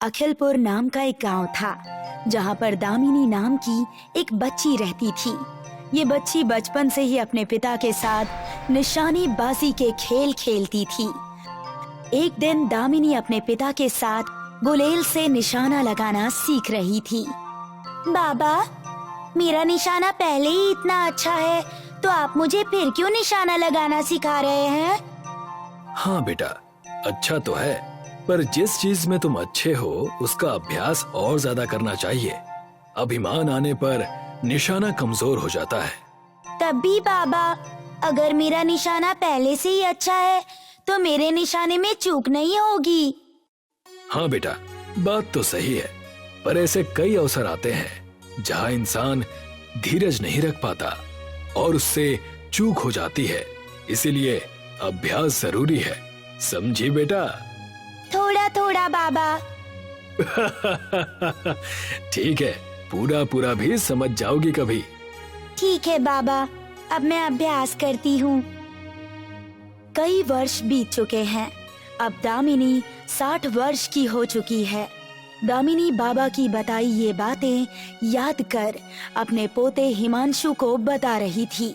अखिलपुर नाम का एक गांव था जहां पर दामिनी नाम की एक बच्ची रहती थी। ये बच्ची बचपन से ही अपने पिता के साथ निशानेबाजी के खेल खेलती थी। एक दिन दामिनी अपने पिता के साथ गुलेल से निशाना लगाना सीख रही थी। बाबा, मेरा निशाना पहले ही इतना अच्छा है, तो आप मुझे फिर क्यों निशाना लगाना सिखा रहे हैं? हाँ बेटा, अच्छा तो है, पर जिस चीज में तुम अच्छे हो उसका अभ्यास और ज्यादा करना चाहिए। अभिमान आने पर निशाना कमजोर हो जाता है। तब भी बाबा, अगर मेरा निशाना पहले से ही अच्छा है तो मेरे निशाने में चूक नहीं होगी। हाँ बेटा, बात तो सही है, पर ऐसे कई अवसर आते हैं जहाँ इंसान धीरज नहीं रख पाता और उससे चूक हो जाती है। इसीलिए अभ्यास जरूरी है, समझी बेटा? थोड़ा थोड़ा बाबा। ठीक है, पूरा पूरा भी समझ जाओगी कभी। ठीक है बाबा, अब मैं अभ्यास करती हूँ। कई वर्ष बीत चुके हैं। अब दामिनी 60 वर्ष की हो चुकी है। दामिनी बाबा की बताई ये बातें याद कर अपने पोते हिमांशु को बता रही थी।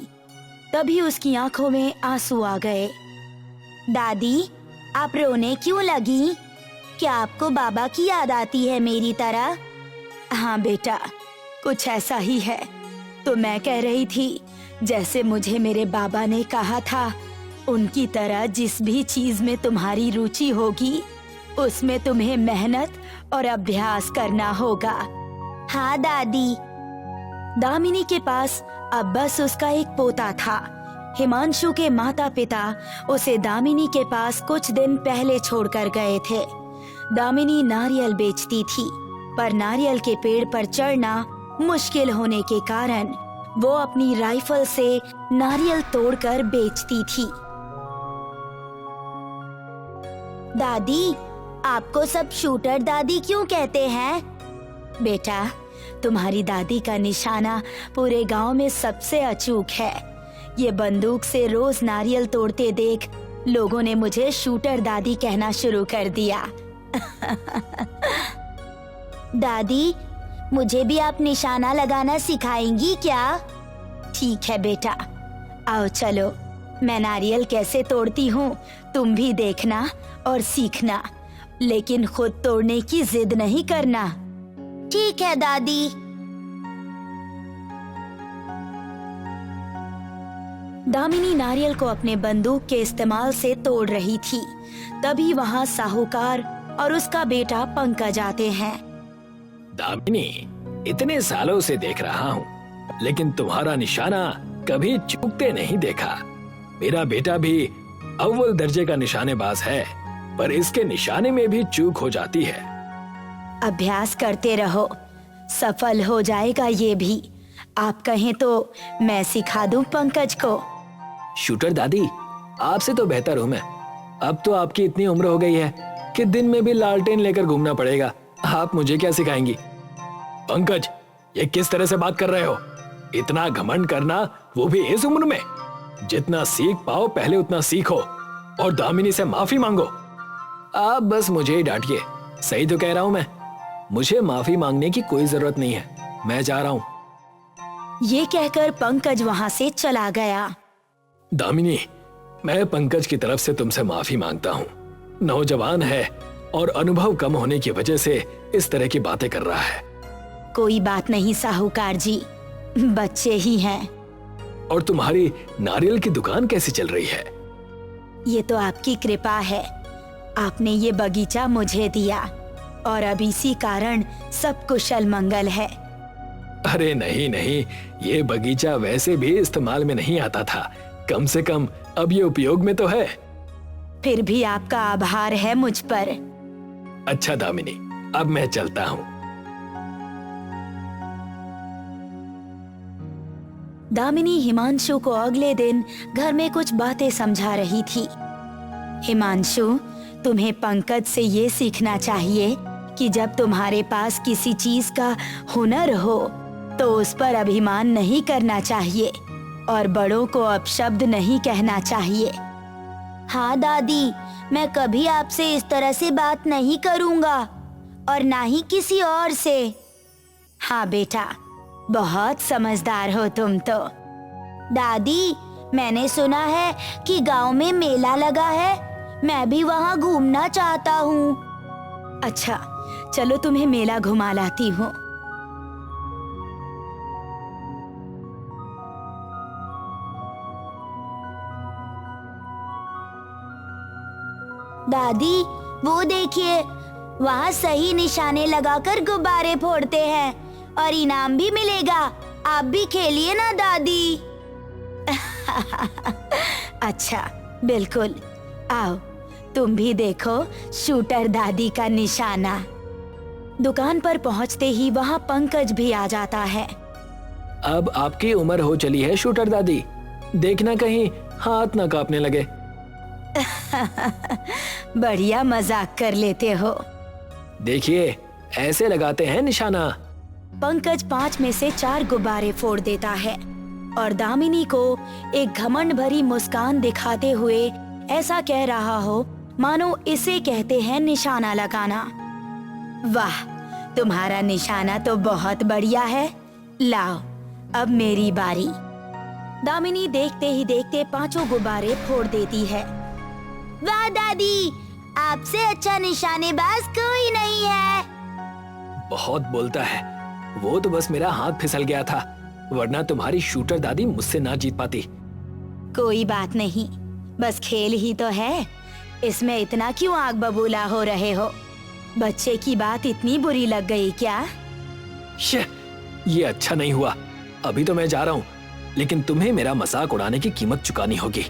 तभी उसकी आंखों में आंसू आ गए। दादी, आप रोने क्यों लगी? क्या आपको बाबा की याद आती है मेरी तरह? हाँ बेटा, कुछ ऐसा ही है। तो मैं कह रही थी, जैसे मुझे मेरे बाबा ने कहा था, उनकी तरह जिस भी चीज में तुम्हारी रुचि होगी उसमें तुम्हें मेहनत और अभ्यास करना होगा। हाँ दादी। दामिनी के पास अब बस उसका एक पोता था। हिमांशु के माता पिता उसे दामिनी के पास कुछ दिन पहले छोड़कर गए थे। दामिनी नारियल बेचती थी, पर नारियल के पेड़ पर चढ़ना मुश्किल होने के कारण वो अपनी राइफल से नारियल तोड़कर बेचती थी। दादी, आपको सब शूटर दादी क्यों कहते हैं? बेटा, तुम्हारी दादी का निशाना पूरे गांव में सबसे अचूक है। ये बंदूक से रोज नारियल तोड़ते देख लोगों ने मुझे शूटर दादी कहना शुरू कर दिया। दादी, मुझे भी आप निशाना लगाना सिखाएंगी क्या? ठीक है बेटा, आओ चलो, मैं नारियल कैसे तोड़ती हूँ तुम भी देखना और सीखना, लेकिन खुद तोड़ने की जिद नहीं करना। ठीक है दादी। दामिनी नारियल को अपने बंदूक के इस्तेमाल से तोड़ रही थी। तभी वहाँ साहूकार और उसका बेटा पंकज आते हैं। दामिनी, इतने सालों से देख रहा हूँ, लेकिन तुम्हारा निशाना कभी चूकते नहीं देखा। मेरा बेटा भी अव्वल दर्जे का निशानेबाज है, पर इसके निशाने में भी चूक हो जाती है। अभ्यास करते रहो, सफल हो जाएगा ये भी। आप कहें तो मैं सिखा दूं पंकज को। शूटर दादी, आपसे तो बेहतर हूँ मैं। अब तो आपकी इतनी उम्र हो गई है कि दिन में भी लालटेन लेकर घूमना पड़ेगा। आप मुझे क्या सिखाएंगी? पंकज, ये किस तरह से बात कर रहे हो? इतना घमंड करना, वो भी इस उम्र में? जितना सीख पाओ पहले उतना सीखो और दामिनी से माफी मांगो। आप बस मुझे ही डांटिए, सही तो कह रहा हूं मैं। मुझे माफी मांगने की कोई जरूरत नहीं है, मैं जा रहा हूं। ये कहकर पंकज वहां से चला गया। दामिनी, मैं पंकज की तरफ से तुमसे माफी मांगता हूं। नौजवान है और अनुभव कम होने की वजह से इस तरह की बातें कर रहा है। कोई बात नहीं साहूकार जी, बच्चे ही हैं। और तुम्हारी नारियल की दुकान कैसी चल रही है? ये तो आपकी कृपा है। आपने ये बगीचा मुझे दिया और अब इसी कारण सब कुशल मंगल है। अरे नहीं नहीं, ये बगीचा वैसे भी इस्तेमाल में नहीं आता था, कम से कम अब ये उपयोग में तो है। फिर भी आपका आभार है मुझ पर। अच्छा दामिनी, अब मैं चलता हूँ। दामिनी हिमांशु को अगले दिन घर में कुछ बातें समझा रही थी। हिमांशु, तुम्हें पंकज से ये सीखना चाहिए कि जब तुम्हारे पास किसी चीज का हुनर हो तो उस पर अभिमान नहीं करना चाहिए और बड़ों को अपशब्द नहीं कहना चाहिए। हाँ दादी, मैं कभी आपसे इस तरह से बात नहीं करूँगा। और ना ही किसी और से। हाँ बेटा, बहुत समझदार हो तुम तो। दादी, मैंने सुना है कि गांव में मेला लगा है, मैं भी वहां घूमना चाहता हूँ। अच्छा, चलो तुम्हें मेला घुमा लाती हूँ। दादी, वो देखिए, वहाँ सही निशाने लगाकर गुब्बारे फोड़ते हैं और इनाम भी मिलेगा। आप भी खेलिए ना दादी। अच्छा, बिल्कुल, आओ तुम भी देखो शूटर दादी का निशाना। दुकान पर पहुंचते ही वहाँ पंकज भी आ जाता है। अब आपकी उम्र हो चली है शूटर दादी, देखना कहीं हाथ ना कांपने लगे। बढ़िया मजाक कर लेते हो। देखिए, ऐसे लगाते हैं निशाना। पंकज 5 में से 4 गुब्बारे फोड़ देता है और दामिनी को एक घमंड भरी मुस्कान दिखाते हुए ऐसा कह रहा हो मानो इसे कहते हैं निशाना लगाना। वाह, तुम्हारा निशाना तो बहुत बढ़िया है। लाओ, अब मेरी बारी। दामिनी देखते ही देखते 5 गुब्बारे फोड़ देती है। वाह दादी, आपसे अच्छा निशानेबाज कोई नहीं है। बहुत बोलता है, वो तो बस मेरा हाथ फिसल गया था, वरना तुम्हारी शूटर दादी मुझसे ना जीत पाती। कोई बात नहीं, बस खेल ही तो है, इसमें इतना क्यों आग बबूला हो रहे हो? बच्चे की बात इतनी बुरी लग गई क्या? ये अच्छा नहीं हुआ। अभी तो मैं जा रहा हूँ, लेकिन तुम्हें मेरा मजाक उड़ाने की कीमत चुकानी होगी।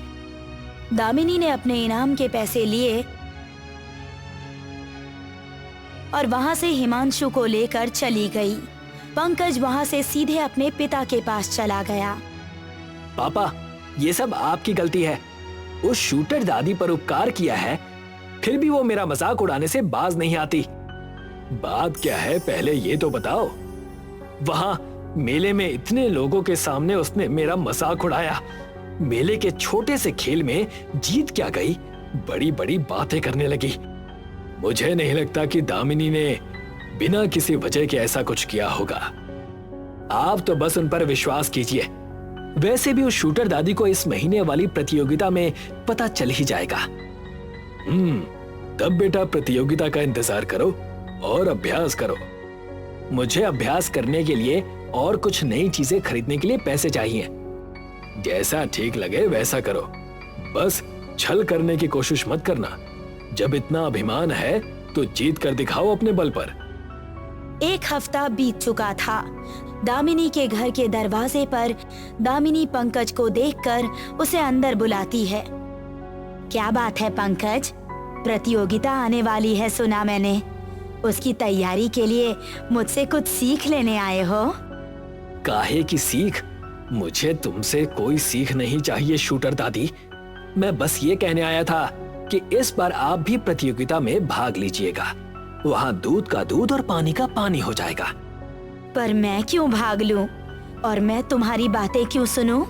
दामिनी ने अपने इनाम के पैसे लिए और वहां से हिमांशु को लेकर चली गई। पंकज वहां से सीधे अपने पिता के पास चला गया। पापा, ये सब आपकी गलती है। उस शूटर दादी पर उपकार किया है, फिर भी वो मेरा मजाक उड़ाने से बाज नहीं आती। बात क्या है पहले ये तो बताओ। वहां मेले में इतने लोगों के सामने उसने मेरा मजाक उड़ाया। मेले के छोटे से खेल में जीत क्या गई, बड़ी बड़ी बातें करने लगी। मुझे नहीं लगता कि दामिनी ने बिना किसी वजह के ऐसा कुछ किया होगा। आप तो बस उन पर विश्वास कीजिए। वैसे भी उस शूटर दादी को इस महीने वाली प्रतियोगिता में पता चल ही जाएगा। तब बेटा प्रतियोगिता का इंतजार करो और अभ्यास करो। मुझे अभ्यास करने के लिए और कुछ नई चीजें खरीदने के लिए पैसे चाहिए। जैसा ठीक लगे वैसा करो, बस छल करने की कोशिश मत करना। जब इतना अभिमान है तो जीत कर दिखाओ अपने बल पर। 1 हफ्ता बीत चुका था। दामिनी के घर के दरवाजे पर दामिनी पंकज को देखकर उसे अंदर बुलाती है। क्या बात है पंकज, प्रतियोगिता आने वाली है सुना मैंने। उसकी तैयारी के लिए मुझसे कुछ सीख लेने आए हो? काहे की सीख? मुझे तुमसे कोई सीख नहीं चाहिए शूटर दादी। मैं बस ये कहने आया था कि इस बार आप भी प्रतियोगिता में भाग लीजिएगा। वहाँ दूध का दूध और पानी का पानी हो जाएगा। पर मैं क्यों भाग लूं? और मैं तुम्हारी बातें क्यों सुनूं?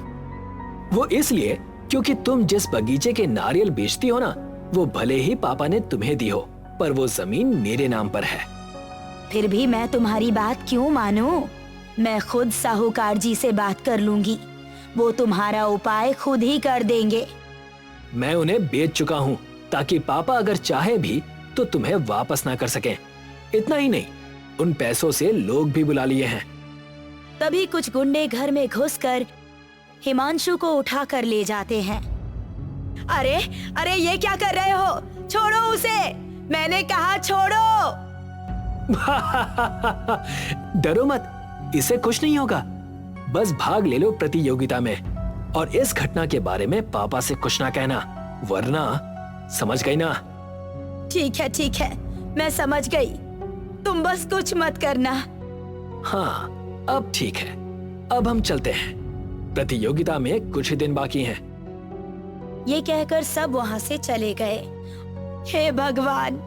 वो इसलिए क्योंकि तुम जिस बगीचे के नारियल बेचती हो ना, वो भले ही पापा ने तुम्हें दी हो, पर वो जमीन मेरे नाम पर है। फिर भी मैं तुम्हारी बात क्यों मानूं? मैं खुद साहूकार जी से बात कर लूंगी, वो तुम्हारा उपाय खुद ही कर देंगे। मैं उन्हें बेच चुका हूँ ताकि पापा अगर चाहे भी तो तुम्हें वापस ना कर सकें। इतना ही नहीं, उन पैसों से लोग भी बुला लिए हैं। तभी कुछ गुंडे घर में घुसकर हिमांशु को उठा कर ले जाते हैं। अरे अरे, ये क्या कर रहे हो? छोड़ो उसे, मैंने कहा छोड़ो। डरो मत, इसे कुछ नहीं होगा। बस भाग ले लो प्रतियोगिता में, और इस घटना के बारे में पापा से कुछ ना कहना, वरना समझ गई ना? ठीक है, मैं समझ गई। तुम बस कुछ मत करना। हाँ, अब ठीक है। अब हम चलते हैं, प्रतियोगिता में कुछ ही दिन बाकी हैं। ये कहकर सब वहाँ से चले गए। हे भगवान,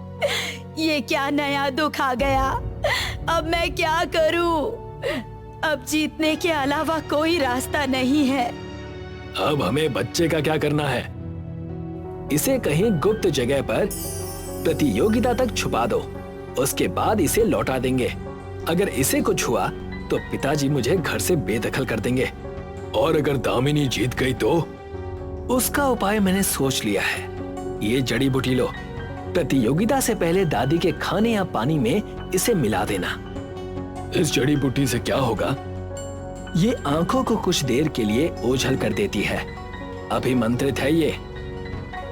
ये क्या नया दुख आ गया। अब मैं क्या करूं? अब जीतने के अलावा कोई रास्ता नहीं है। अब हमें बच्चे का क्या करना है? इसे कहीं गुप्त जगह पर प्रतियोगिता तक छुपा दो। उसके बाद इसे लौटा देंगे। अगर इसे कुछ हुआ तो पिताजी मुझे घर से बेदखल कर देंगे। और अगर दामिनी जीत गई तो? उसका उपाय मैंने सोच लिया है। ये जड़ी बूटी लो, प्रतियोगिता से पहले दादी के खाने या पानी में इसे मिला देना। इस जड़ी बूटी से क्या होगा? ये आंखों को कुछ देर के लिए ओझल कर देती है। अभिमंत्रित है ये।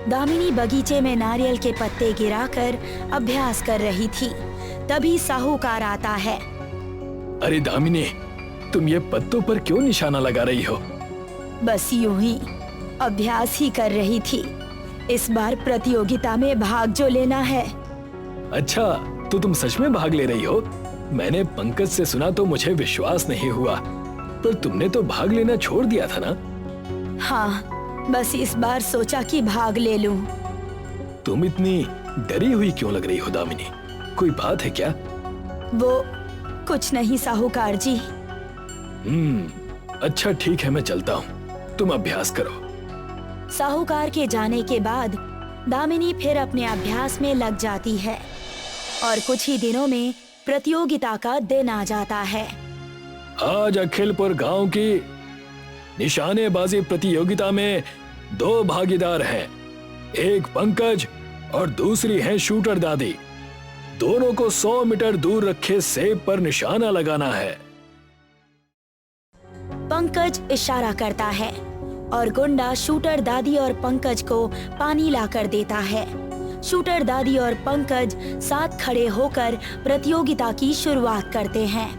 दामिनी बगीचे में नारियल के पत्ते गिराकर अभ्यास कर रही थी। तभी साहूकार आता है। अरे दामिनी, तुम ये पत्तों पर क्यों निशाना लगा रही हो? बस यूं ही अभ्यास ही कर रही थी। इस बार प्रतियोगिता में भाग जो लेना है। अच्छा, तो तुम सच में भाग ले रही हो? मैंने पंकज से सुना तो मुझे विश्वास नहीं हुआ, पर तुमने तो भाग लेना छोड़ दिया था ना? हाँ, बस इस बार सोचा कि भाग ले लूं। तुम इतनी डरी हुई क्यों लग रही हो दामिनी? कोई बात है क्या? वो कुछ नहीं साहूकार जी। अच्छा ठीक है, मैं चलता हूँ, तुम अभ्यास करो। साहूकार के जाने के बाद दामिनी फिर अपने अभ्यास में लग जाती है और कुछ ही दिनों में प्रतियोगिता का दिन आ जाता है। आज अखिलपुर गांव की निशानेबाजी प्रतियोगिता में 2 भागीदार हैं। एक पंकज और दूसरी है शूटर दादी। दोनों को 100 मीटर दूर रखे सेब पर निशाना लगाना है। पंकज इशारा करता है और गुंडा शूटर दादी और पंकज को पानी लाकर देता है। शूटर दादी और पंकज साथ खड़े होकर प्रतियोगिता की शुरुआत करते हैं।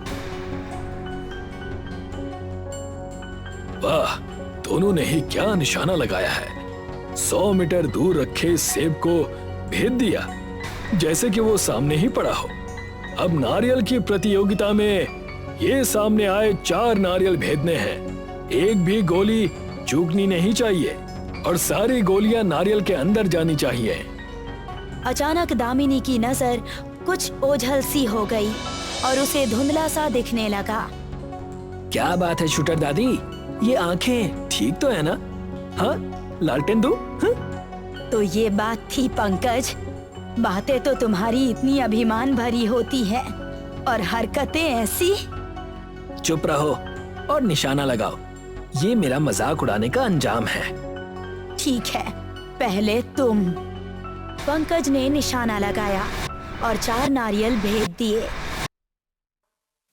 वाह, दोनों ने ही क्या निशाना लगाया है। 100 मीटर दूर रखे सेब को भेद दिया, जैसे कि वो सामने ही पड़ा हो। अब नारियल की प्रतियोगिता में ये सामने आए 4 नारियल भेदने हैं। एक भी गोली चूकनी नहीं चाहिए और सारी गोलियां नारियल के अंदर जानी चाहिए। अचानक दामिनी की नजर कुछ ओझल सी हो गई और उसे धुंधला सा दिखने लगा। क्या बात है शूटर दादी, ये आंखें ठीक तो है ना? हाँ, लालटेन दो। तो ये बात थी पंकज, बातें तो तुम्हारी इतनी अभिमान भरी होती है और हरकतें ऐसी। चुप रहो और निशाना लगाओ, ये मेरा मजाक उड़ाने का अंजाम है। ठीक है, पहले तुम। पंकज ने निशाना लगाया और 4 नारियल भेद दिए।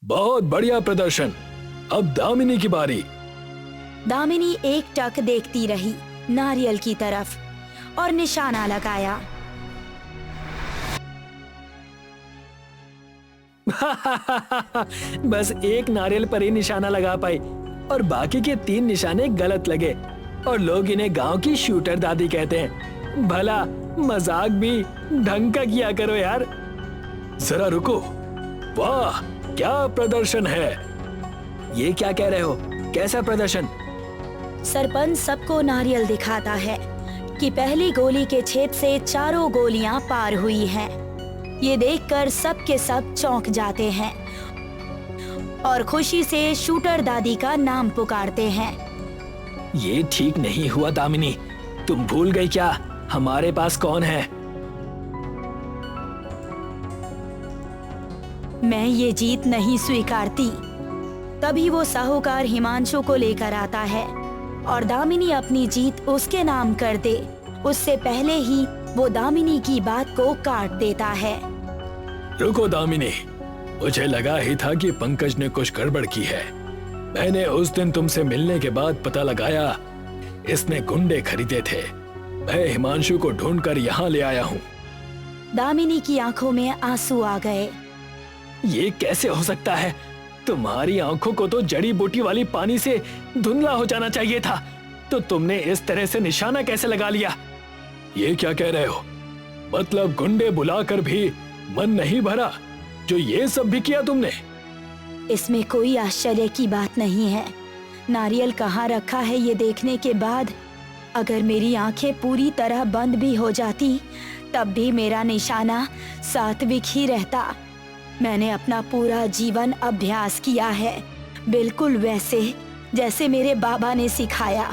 बहुत बढ़िया प्रदर्शन। अब दामिनी की बारी। दामिनी एक टक देखती रही नारियल की तरफ और निशाना लगाया। बस एक नारियल पर ही निशाना लगा पाई और बाकी के 3 निशाने गलत लगे और लोग इन्हें गांव की शूटर दादी कहते हैं। भला मजाक भी ढंग का किया करो यार। जरा रुको, वाह क्या प्रदर्शन है। ये क्या कह रहे हो, कैसा प्रदर्शन? सरपंच सबको नारियल दिखाता है कि पहली गोली के छेद से 4 गोलियां पार हुई हैं। ये देखकर सब के सब चौंक जाते हैं और खुशी से शूटर दादी का नाम पुकारते हैं। ये ठीक नहीं हुआ दामिनी, तुम भूल गई क्या हमारे पास कौन है? मैं ये जीत नहीं स्वीकारती। तभी वो साहूकार हिमांशु को लेकर आता है और दामिनी अपनी जीत उसके नाम कर दे, उससे पहले ही वो दामिनी की बात को काट देता है। रुको दामिनी, मुझे लगा ही था कि पंकज ने कुछ गड़बड़ की है। मैंने उस दिन तुमसे मिलने के बाद पता लगाया इसने गुंडे खरीदे थे। मैं हिमांशु को ढूंढकर यहाँ ले आया हूँ। दामिनी की आंखों में आंसू आ गए। ये कैसे हो सकता है? तुम्हारी आंखों को तो जड़ी बूटी वाली पानी से धुंधला हो जाना चाहिए था, तो तुमने इस तरह से निशाना कैसे लगा लिया? ये क्या कह रहे हो? मतलब गुंडे बुलाकर भी मन नहीं भरा, जो ये सब भी किया तुमने? इसमें कोई आश्चर्य की बात नहीं है। नारियल कहाँ रखा है ये देखने के बाद अगर मेरी आंखें पूरी तरह बंद भी हो जाती तब भी मेरा निशाना सात्विक ही रहता। मैंने अपना पूरा जीवन अभ्यास किया है, बिल्कुल वैसे जैसे मेरे बाबा ने सिखाया।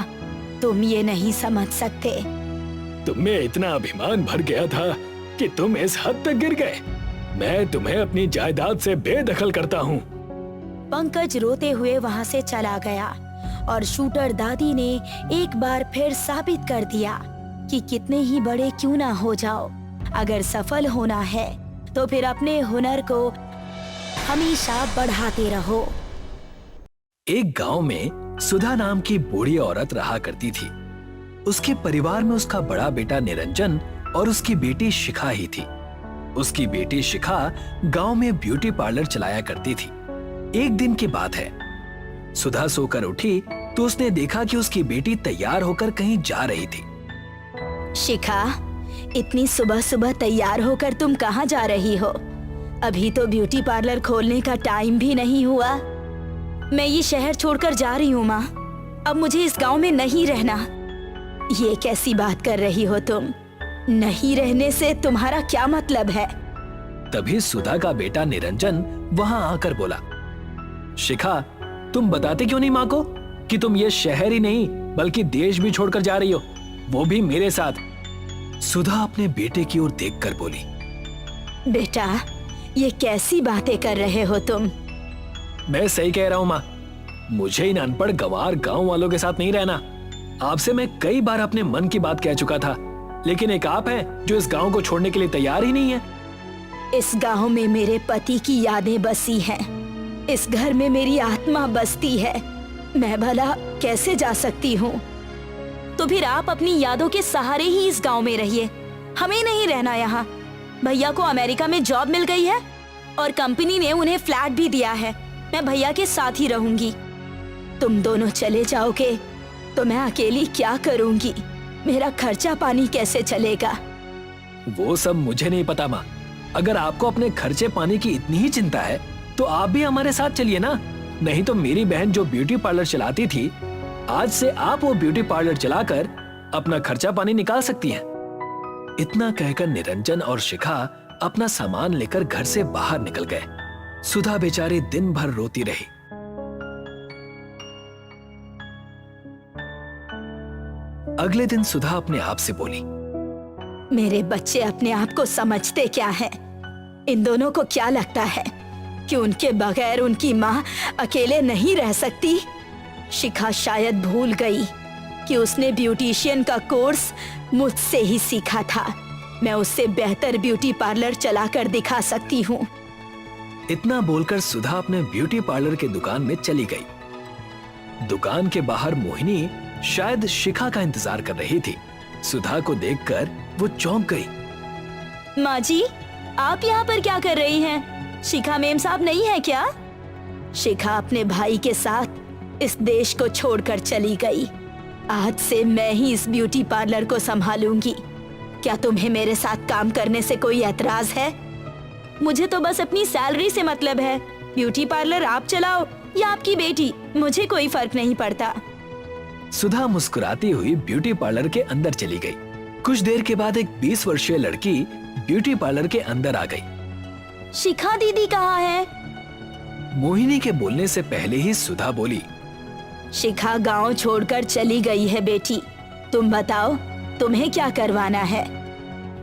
तुम ये नहीं समझ सकते। तुम्हें इतना अभिमान भर गया था कि तुम इस हद तक गिर गए। मैं तुम्हें अपनी जायदाद से बेदखल करता हूँ। पंकज रोते हुए वहाँ से चला गया और शूटर दादी ने एक बार फिर साबित कर दिया कि कितने ही बड़े क्यों ना हो जाओ, अगर सफल होना है तो फिर अपने हुनर को हमेशा बढ़ाते रहो। एक गांव में सुधा नाम की बूढ़ी औरत रहा करती थी। उसके परिवार में उसका बड़ा बेटा निरंजन और उसकी बेटी शिखा ही थी। उसकी बेटी शिखा गांव में ब्यूटी पार्लर चलाया करती थी। एक दिन की बात है, सुधा सोकर उठी तो उसने देखा कि उसकी बेटी तैयार होकर कहीं जा रही थी। शिखा, इतनी सुबह सुबह तैयार होकर तुम कहाँ जा रही हो? अभी तो ब्यूटी पार्लर खोलने का टाइम भी नहीं हुआ। मैं ये शहर छोड़कर जा रही हूँ माँ, अब मुझे इस गांव में नहीं रहना। ये कैसी बात कर रही हो तुम? नहीं रहने से तुम्हारा क्या मतलब है? तभी सुधा का बेटा निरंजन वहां आकर बोला, शिखा, तुम बताते क्यों नहीं माँ को कि तुम ये शहर ही नहीं बल्कि देश भी छोड़कर जा रही हो, वो भी मेरे साथ। सुधा अपने बेटे की ओर देखकर बोली, बेटा, ये कैसी बातें कर रहे हो तुम? मैं सही कह रहा हूँ माँ, मुझे इन अनपढ़ गंवार गांव वालों के साथ नहीं रहना। आपसे मैं कई बार अपने मन की बात कह चुका था, लेकिन एक आप हैं जो इस गांव को छोड़ने के लिए तैयार ही नहीं है। इस गांव में मेरे पति की यादें बसी हैं। इस घर में मेरी आत्मा बसती है। मैं भला कैसे जा सकती हूँ? तो फिर आप अपनी यादों के सहारे ही इस गांव में रहिए, हमें नहीं रहना यहाँ। भैया को अमेरिका में जॉब मिल गई है और कंपनी ने उन्हें फ्लैट भी दिया है। मैं भैया के साथ ही रहूंगी। तुम दोनों चले जाओगे तो मैं अकेली क्या करूंगी? मेरा खर्चा पानी कैसे चलेगा? वो सब मुझे नहीं पता माँ, अगर आपको अपने खर्चे पानी की इतनी ही चिंता है तो आप भी हमारे साथ चलिए ना। नहीं तो मेरी बहन जो ब्यूटी पार्लर चलाती थी, आज से आप वो ब्यूटी पार्लर चलाकर अपना खर्चा पानी निकाल सकती हैं। इतना कहकर निरंजन और शिखा अपना सामान लेकर घर से बाहर निकल गए। सुधा बेचारी दिन भर रोती रही। अगले दिन सुधा अपने आप से बोली, मेरे बच्चे अपने आप को समझते क्या है? इन दोनों को क्या लगता है कि उनके बगैर उनकी माँ अकेले नहीं रह सकती? शिखा शायद भूल गई कि उसने ब्यूटिशियन का कोर्स मुझसे ही सीखा था। मैं उससे बेहतर ब्यूटी पार्लर चलाकर दिखा सकती हूँ। इतना बोलकर सुधा अपने ब्यूटी पार्लर के दुकान में चली गई। दुकान के बाहर मोहिनी शायद शिखा का इंतजार कर रही थी। सुधा को देखकर वो चौंक गई। माँ जी, आप यहाँ पर क्या कर रही हैं? शिखा मेम साहब नहीं है क्या? शिखा अपने भाई के साथ इस देश को छोड़कर चली गई। आज से मैं ही इस ब्यूटी पार्लर को संभालूंगी। क्या तुम्हें मेरे साथ काम करने से कोई एतराज है? मुझे तो बस अपनी सैलरी से मतलब है। ब्यूटी पार्लर आप चलाओ या आपकी बेटी, मुझे कोई फर्क नहीं पड़ता। सुधा मुस्कुराती हुई ब्यूटी पार्लर के अंदर चली गई। कुछ देर के बाद एक 20 वर्षीय लड़की ब्यूटी पार्लर के अंदर आ गई। शिखा दीदी कहाँ है? मोहिनी के बोलने से पहले ही सुधा बोली, शिखा गांव छोड़कर चली गई है बेटी। तुम बताओ, तुम्हें क्या करवाना है?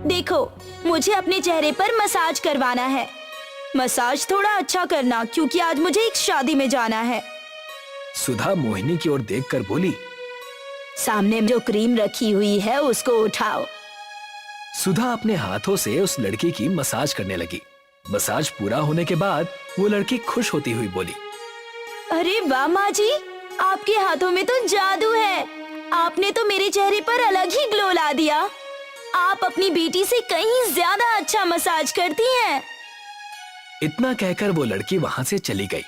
देखो, मुझे अपने चेहरे पर मसाज करवाना है। मसाज थोड़ा अच्छा करना, क्योंकि आज मुझे एक शादी में जाना है। सुधा मोहिनी की ओर देखकर बोली, सामने जो क्रीम रखी हुई है उसको उठाओ। सुधा अपने हाथों से उस लड़की की मसाज करने लगी। मसाज पूरा होने के बाद वो लड़की खुश होती हुई बोली, अरे वाह माँ जी, आपके हाथों में तो जादू है। आपने तो मेरे चेहरे पर अलग ही ग्लो ला दिया। आप अपनी बेटी से कहीं ज्यादा अच्छा मसाज करती हैं। इतना कहकर वो लड़की वहां से चली गई।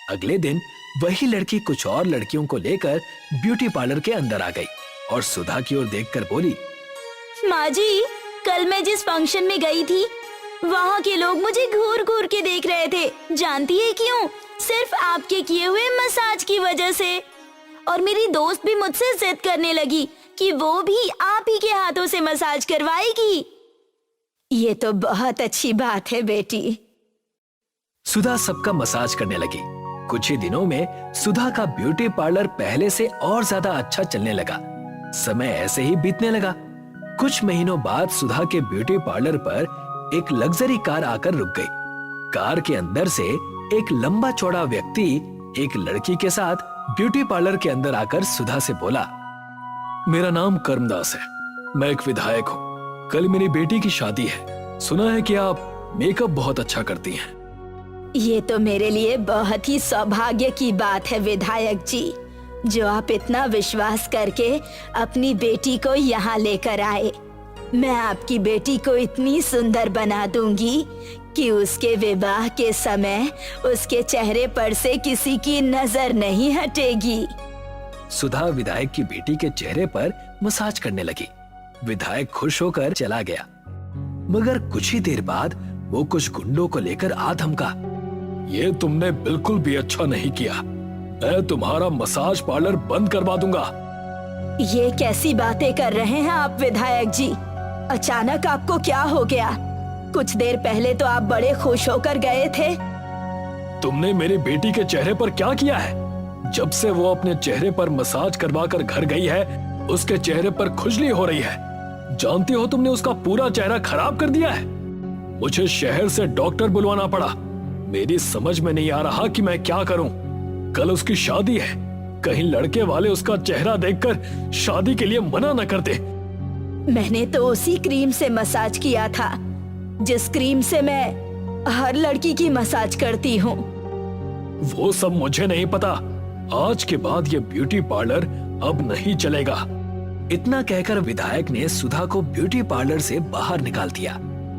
अगले दिन वही लड़की कुछ और लड़कियों को लेकर ब्यूटी पार्लर के अंदर आ गई और सुधा की ओर देखकर बोली, माँ जी, कल मैं जिस फंक्शन में गई थी, वहाँ के लोग मुझे घूर घूर के देख रहे थे। जानती है क्यों? सिर्फ आपके किए हुए मसाज की वजह से। और मेरी दोस्त भी मुझसे जिद करने लगी कि वो भी आप ही के हाथों से मसाज करवाएगी। ये तो बहुत अच्छी बात है बेटी। सुधा सबका मसाज करने लगी। कुछ ही दिनों में सुधा का ब्यूटी पार्लर पहले से और ज्यादा अच्छा चलने लगा। समय ऐसे ही बीतने लगा। कुछ महीनों बाद सुधा के ब्यूटी पार्लर पर एक लग्जरी कार आकर रुक गई। कार के अंदर से एक लंबा चौड़ा व्यक्ति एक लड़की के साथ ब्यूटी पार्लर के अंदर आकर सुधा से बोला, मेरा नाम कर्मदास है, मैं एक विधायक हूँ। कल मेरी बेटी की शादी है, सुना है कि आप मेकअप बहुत अच्छा करती हैं। ये तो मेरे लिए बहुत ही सौभाग्य की बात है विधायक जी, जो आप इतना विश्वास करके अपनी बेटी को यहाँ लेकर आए। मैं आपकी बेटी को इतनी सुंदर बना दूंगी कि उसके विवाह के समय उसके चेहरे पर से किसी की नजर नहीं हटेगी। सुधा विधायक की बेटी के चेहरे पर मसाज करने लगी। विधायक खुश होकर चला गया, मगर कुछ ही देर बाद वो कुछ गुंडों को लेकर आ धमका, ये तुमने बिल्कुल भी अच्छा नहीं किया, मैं तुम्हारा मसाज पार्लर बंद करवा दूंगा। ये कैसी बातें कर रहे हैं आप विधायक जी? अचानक आपको क्या हो गया? कुछ देर पहले तो आप बड़े खुश होकर गए थे। तुमने मेरी बेटी के चेहरे पर क्या किया है? जब से वो अपने चेहरे पर मसाज करवा कर घर गई है, उसके चेहरे पर खुजली हो रही है। जानती हो तुमने उसका पूरा चेहरा खराब कर दिया है। मुझे शहर से डॉक्टर बुलवाना पड़ा। मेरी समझ में नहीं आ रहा कि मैं क्या करूं। कल उसकी शादी है, कहीं लड़के वाले उसका चेहरा देखकर शादी के लिए मना न कर दे। मैंने तो उसी क्रीम से मसाज किया था जिस क्रीम से मैं हर लड़की की मसाज करती हूँ। वो सब मुझे नहीं पता। आज के बाद ये ब्यूटी पार्लर अब नहीं चलेगा। इतना कहकर विधायक ने सुधा को ब्यूटी पार्लर से बाहर निकाल दिया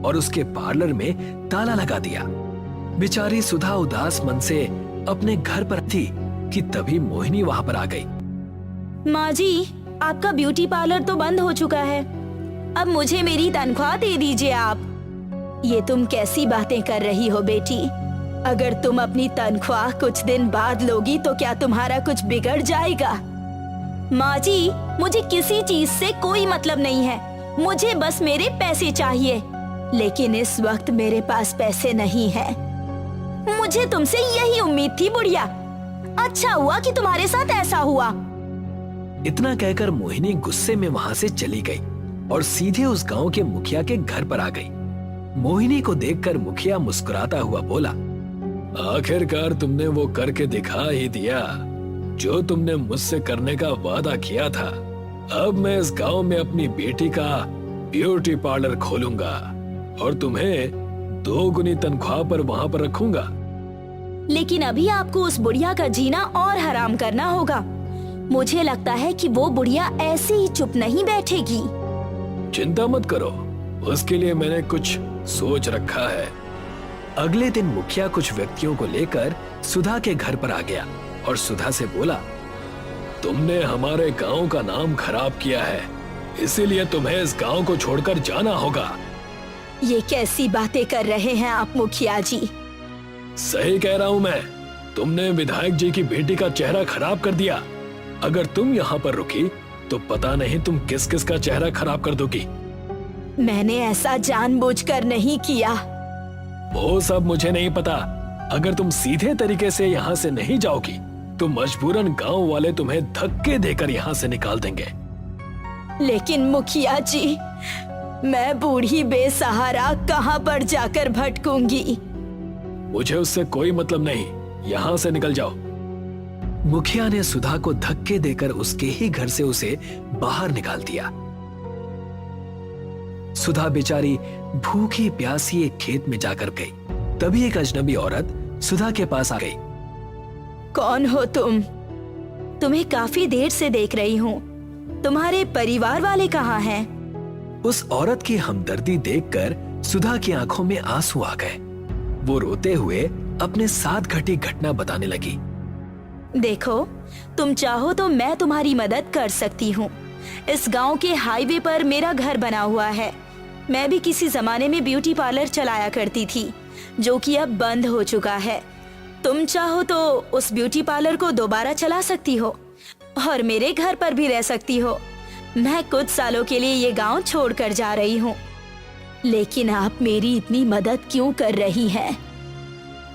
और उसके पार्लर में ताला लगा दिया। बेचारी सुधा उदास मन से अपने घर पर थी कि तभी मोहिनी वहां पर आ गई। माँ जी, आपका ब्यूटी पार्लर तो बंद हो चुका है, अब मुझे मेरी तनख्वाह दे दीजिए आप। ये तुम कैसी बातें कर रही हो बेटी? अगर तुम अपनी तनख्वाह कुछ दिन बाद लोगी तो क्या तुम्हारा कुछ बिगड़ जाएगा? माँ जी, मुझे किसी चीज से कोई मतलब नहीं है, मुझे बस मेरे पैसे चाहिए। लेकिन इस वक्त मेरे पास पैसे नहीं है। मुझे तुमसे यही उम्मीद थी बुढ़िया। अच्छा हुआ कि तुम्हारे साथ ऐसा हुआ। इतना कहकर मोहिनी गुस्से में वहां से चली गई और सीधे उस गांव के मुखिया के घर पर आ गई। मोहिनी को देखकर मुखिया मुस्कुराता हुआ बोला, आखिरकार तुमने वो करके दिखा ही दिया जो तुमने मुझसे करने का वादा किया था। अब मैं इस गांव में अपनी बेटी का ब्यूटी पार्लर खोलूंगा और तुम्हें 2 गुनी तनख्वाह पर वहां पर रखूंगा। लेकिन अभी आपको उस बुढ़िया का जीना और हराम करना होगा। मुझे लगता है कि वो बुढ़िया ऐसे ही चुप नहीं बैठेगी। चिंता मत करो, उसके लिए मैंने कुछ सोच रखा है। अगले दिन मुखिया कुछ व्यक्तियों को लेकर सुधा के घर पर आ गया और सुधा से बोला, तुमने हमारे गांव का नाम खराब किया है, इसीलिए तुम्हें इस गांव को छोड़कर जाना होगा। ये कैसी बातें कर रहे हैं आप मुखिया जी? सही कह रहा हूँ मैं। तुमने विधायक जी की बेटी का चेहरा खराब कर दिया। अगर तुम यहाँ पर रुकी तो पता नहीं तुम किस किस का चेहरा खराब कर दोगी। मैंने ऐसा जानबूझकर नहीं किया। वो सब मुझे नहीं पता। अगर तुम सीधे तरीके से यहाँ से नहीं जाओगी तो मजबूरन गांव वाले तुम्हें धक्के देकर यहाँ से निकाल देंगे। लेकिन मुखिया जी, मैं बूढ़ी बेसहारा कहाँ पर जाकर भटकूंगी? मुझे उससे कोई मतलब नहीं, यहाँ से निकल जाओ। मुखिया ने सुधा को धक्के देकर उसके ही घर से उसे बाहर निकाल दिया। सुधा बेचारी भूखी प्यासी एक खेत में जाकर गई। तभी एक अजनबी औरत सुधा के पास आ गई। कौन हो तुम? तुम्हें काफी देर से देख रही हूँ। तुम्हारे परिवार वाले कहाँ हैं? उस औरत की हमदर्दी देखकर सुधा की आंखों में आंसू आ गए। वो रोते हुए अपने साथ घटी घटना बताने लगी। देखो, तुम चाहो तो मैं तुम्हारी मदद कर सकती हूँ। इस गांव के हाईवे पर मेरा घर बना हुआ है। मैं भी किसी जमाने में ब्यूटी पार्लर चलाया करती थी, जो कि अब बंद हो चुका है। तुम चाहो तो उस ब्यूटी पार्लर को दोबारा चला सकती हो और मेरे घर पर भी रह सकती हो। मैं कुछ सालों के लिए ये गांव छोड़कर जा रही हूँ। लेकिन आप मेरी इतनी मदद क्यों कर रही हैं?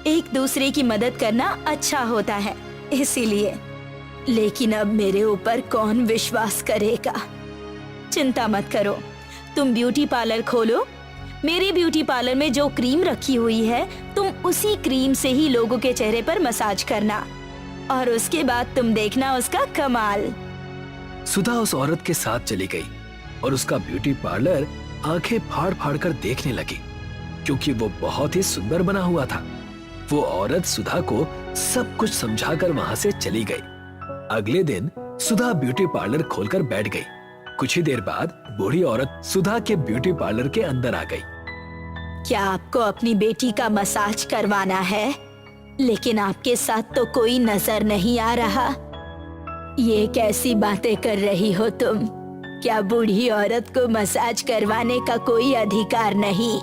एक दूसरे की मदद करना अच्छा होता है, इसीलिए। लेकिन अब मेरे ऊपर कौन विश्वास करेगा? चिंता मत करो, तुम ब्यूटी पार्लर खोलो। मेरे ब्यूटी पार्लर में जो क्रीम रखी हुई है, तुम उसी क्रीम से ही लोगों के चेहरे पर मसाज करना, और उसके बाद तुम देखना उसका कमाल। सुधा उस औरत के साथ चली गई और उसका ब्यूटी पार्लर आंखें फाड़ फाड़ कर देखने लगी, क्योंकि वो बहुत ही सुंदर बना हुआ था। वो औरत सुधा को सब कुछ समझाकर वहां से चली गई। अगले दिन सुधा ब्यूटी पार्लर खोलकर बैठ गई। कुछ ही देर बाद बूढ़ी औरत सुधा के ब्यूटी पार्लर के अंदर आ गई। क्या आपको अपनी बेटी का मसाज करवाना है? लेकिन आपके साथ तो कोई नजर नहीं आ रहा। ये कैसी बातें कर रही हो तुम? क्या बूढ़ी औरत को मसाज करवाने का कोई अधिकार नहीं?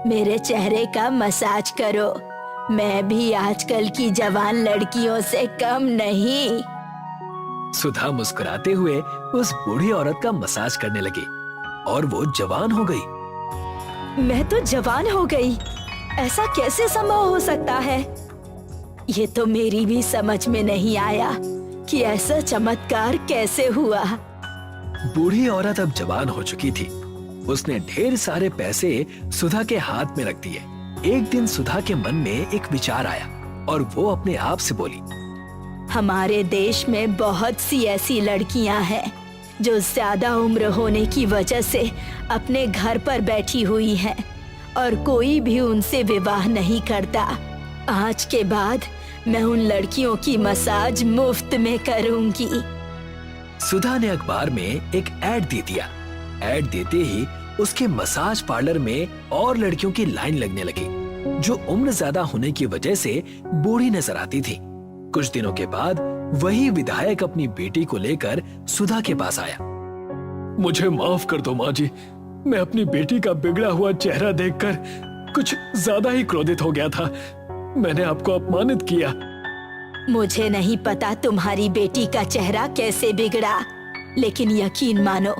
मेरे चेहरे का मसाज करो। मैं भी आजकल की जवान लड़कियों से कम नहीं। सुधा मुस्कुराते हुए उस बूढ़ी औरत का मसाज करने लगी और वो जवान हो गई। मैं तो जवान हो गई? ऐसा कैसे संभव हो सकता है? ये तो मेरी भी समझ में नहीं आया कि ऐसा चमत्कार कैसे हुआ। बूढ़ी औरत अब जवान हो चुकी थी। उसने ढेर सारे पैसे सुधा के हाथ में रख दिए। एक दिन सुधा के मन में एक विचार आया और वो अपने आप से बोली, हमारे देश में बहुत सी ऐसी लड़कियां हैं जो ज्यादा उम्र होने की वजह से अपने घर पर बैठी हुई हैं और कोई भी उनसे विवाह नहीं करता। आज के बाद मैं उन लड़कियों की मसाज मुफ्त में करूंगी। सुधा ने अखबार में एक ऐड दे दिया। ऐड देते ही उसके मसाज पार्लर में और लड़कियों की लाइन लगने लगी, जो उम्र ज्यादा होने की वजह से बूढ़ी नजर आती थी। कुछ दिनों के बाद वही विधायक अपनी बेटी को लेकर सुधा के पास आया। मुझे माफ कर दो माँ जी, मैं अपनी बेटी का बिगड़ा हुआ चेहरा देखकर कुछ ज्यादा ही क्रोधित हो गया था। मैंने आपको अपमानित किया। मुझे नहीं पता तुम्हारी बेटी का चेहरा कैसे बिगड़ा, लेकिन यकीन मानो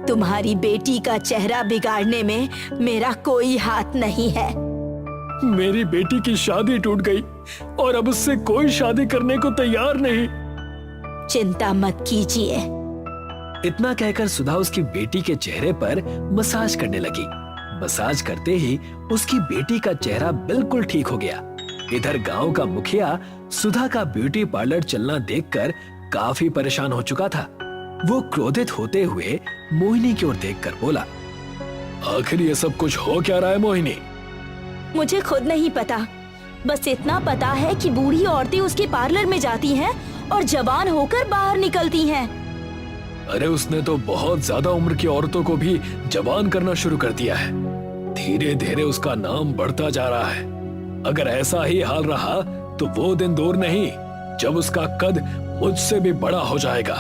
तुम्हारी बेटी का चेहरा बिगाड़ने में मेरा कोई हाथ नहीं है। मेरी बेटी की शादी टूट गई और अब उससे कोई शादी करने को तैयार नहीं। चिंता मत कीजिए। इतना कहकर सुधा उसकी बेटी के चेहरे पर मसाज करने लगी। मसाज करते ही उसकी बेटी का चेहरा बिल्कुल ठीक हो गया। इधर गांव का मुखिया सुधा का ब्यूटी पार्लर चलना देखकर काफी परेशान हो चुका था। वो क्रोधित होते हुए मोहिनी की ओर देखकर बोला, आखिर ये सब कुछ हो क्या रहा है मोहिनी? मुझे खुद नहीं पता, बस इतना पता है कि बूढ़ी औरतें उसके पार्लर में जाती हैं और जवान होकर बाहर निकलती हैं। अरे उसने तो बहुत ज्यादा उम्र की औरतों को भी जवान करना शुरू कर दिया है। धीरे धीरे उसका नाम बढ़ता जा रहा है। अगर ऐसा ही हाल रहा तो वो दिन दूर नहीं जब उसका कद मुझसे भी बड़ा हो जाएगा।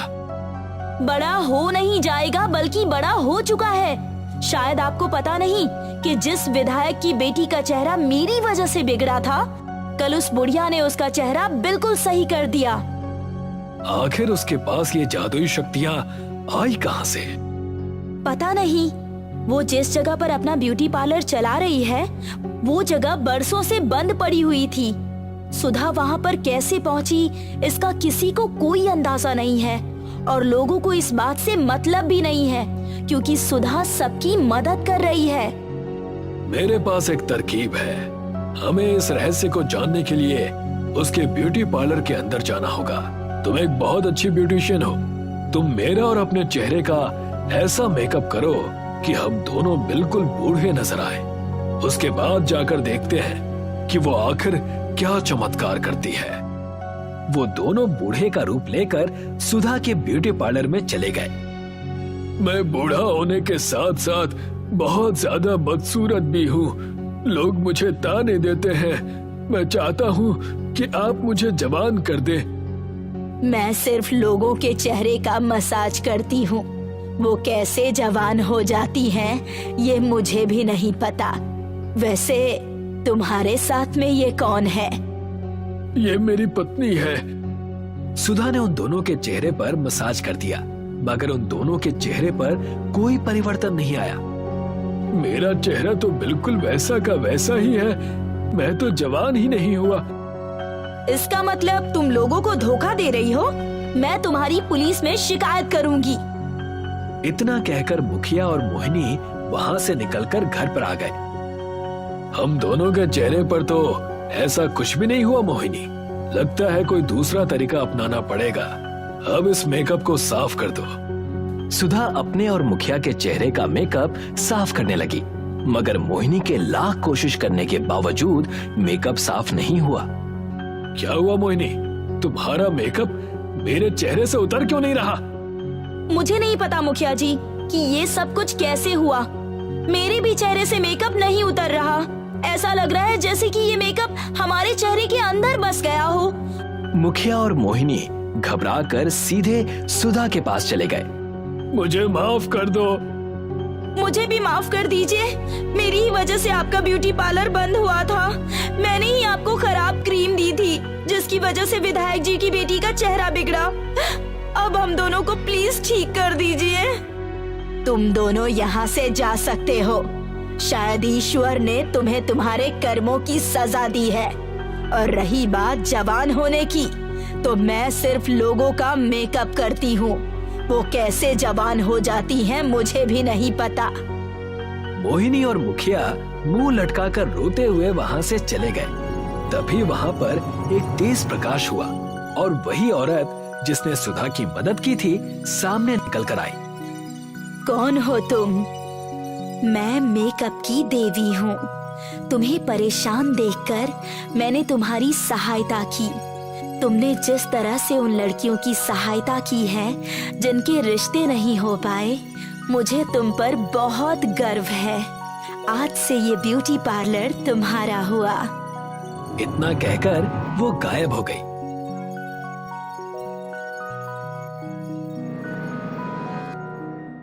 बड़ा हो नहीं जाएगा, बल्कि बड़ा हो चुका है। शायद आपको पता नहीं कि जिस विधायक की बेटी का चेहरा मेरी वजह से बिगड़ा था, कल उस बुढ़िया ने उसका चेहरा बिल्कुल सही कर दिया। आखिर उसके पास ये जादुई शक्तियाँ आई कहाँ से? पता नहीं। वो जिस जगह पर अपना ब्यूटी पार्लर चला रही है, वो जगह बरसों से बंद पड़ी हुई थी। सुधा वहाँ पर कैसे पहुँची, इसका किसी को कोई अंदाजा नहीं है और लोगों को इस बात से मतलब भी नहीं है, क्योंकि सुधा सबकी मदद कर रही है। मेरे पास एक तरकीब है। हमें इस रहस्य को जानने के लिए उसके ब्यूटी पार्लर के अंदर जाना होगा। तुम एक बहुत अच्छी ब्यूटिशियन हो। तुम मेरा और अपने चेहरे का ऐसा मेकअप करो कि हम दोनों बिल्कुल बूढ़े नजर आए। उसके बाद जाकर देखते हैं कि वो आखिर क्या चमत्कार करती है। वो दोनों बूढ़े का रूप लेकर सुधा के ब्यूटी पार्लर में चले गए। मैं बूढ़ा होने के साथ साथ बहुत ज्यादा बदसूरत भी हूँ। लोग मुझे ताने देते हैं। मैं चाहता हूँ कि आप मुझे जवान कर दे। मैं सिर्फ लोगों के चेहरे का मसाज करती हूँ। वो कैसे जवान हो जाती हैं, ये मुझे भी नहीं पता। वैसे तुम्हारे साथ में ये कौन है? ये मेरी पत्नी है। सुधा ने उन दोनों के चेहरे पर मसाज कर दिया, मगर उन दोनों के चेहरे पर कोई परिवर्तन नहीं आया। मेरा चेहरा तो बिल्कुल वैसा का वैसा ही है। मैं तो जवान ही नहीं हुआ। इसका मतलब तुम लोगों को धोखा दे रही हो। मैं तुम्हारी पुलिस में शिकायत करूंगी। इतना कहकर मुखिया और मोहिनी वहां से निकलकर घर पर आ गए। हम दोनों के चेहरे पर तो ऐसा कुछ भी नहीं हुआ मोहिनी। लगता है कोई दूसरा तरीका अपनाना पड़ेगा। अब इस मेकअप को साफ कर दो। सुधा अपने और मुखिया के चेहरे का मेकअप साफ करने लगी, मगर मोहिनी के लाख कोशिश करने के बावजूद मेकअप साफ नहीं हुआ। क्या हुआ मोहिनी, तुम्हारा मेकअप मेरे चेहरे से उतर क्यों नहीं रहा? मुझे नहीं पता मुखिया जी कि ये सब कुछ कैसे हुआ। मेरे भी चेहरे से मेकअप नहीं उतर रहा। ऐसा लग रहा है जैसे कि ये मेकअप हमारे चेहरे के अंदर बस गया हो। मुखिया और मोहिनी घबराकर सीधे सुधा के पास चले गए। मुझे माफ कर दो। मुझे भी माफ कर दीजिए। मेरी ही वजह से आपका ब्यूटी पार्लर बंद हुआ था। मैंने ही आपको खराब क्रीम दी थी, जिसकी वजह से विधायक जी की बेटी का चेहरा बिगड़ा। अब हम दोनों को प्लीज ठीक कर दीजिए। तुम दोनों यहाँ से जा सकते हो। शायद ईश्वर ने तुम्हें तुम्हारे कर्मों की सजा दी है। और रही बात जवान होने की, तो मैं सिर्फ लोगों का मेकअप करती हूँ। वो कैसे जवान हो जाती हैं मुझे भी नहीं पता। मोहिनी और मुखिया मुंह लटकाकर रोते हुए वहाँ से चले गए। तभी वहाँ पर एक तेज प्रकाश हुआ और वही औरत जिसने सुधा की मदद की थी सामने निकल कर आई। कौन हो तुम? मैं मेकअप की देवी हूँ। तुम्हें परेशान देखकर मैंने तुम्हारी सहायता की। तुमने जिस तरह से उन लड़कियों की सहायता की है जिनके रिश्ते नहीं हो पाए, मुझे तुम पर बहुत गर्व है। आज से ये ब्यूटी पार्लर तुम्हारा हुआ। इतना कहकर वो गायब हो गई।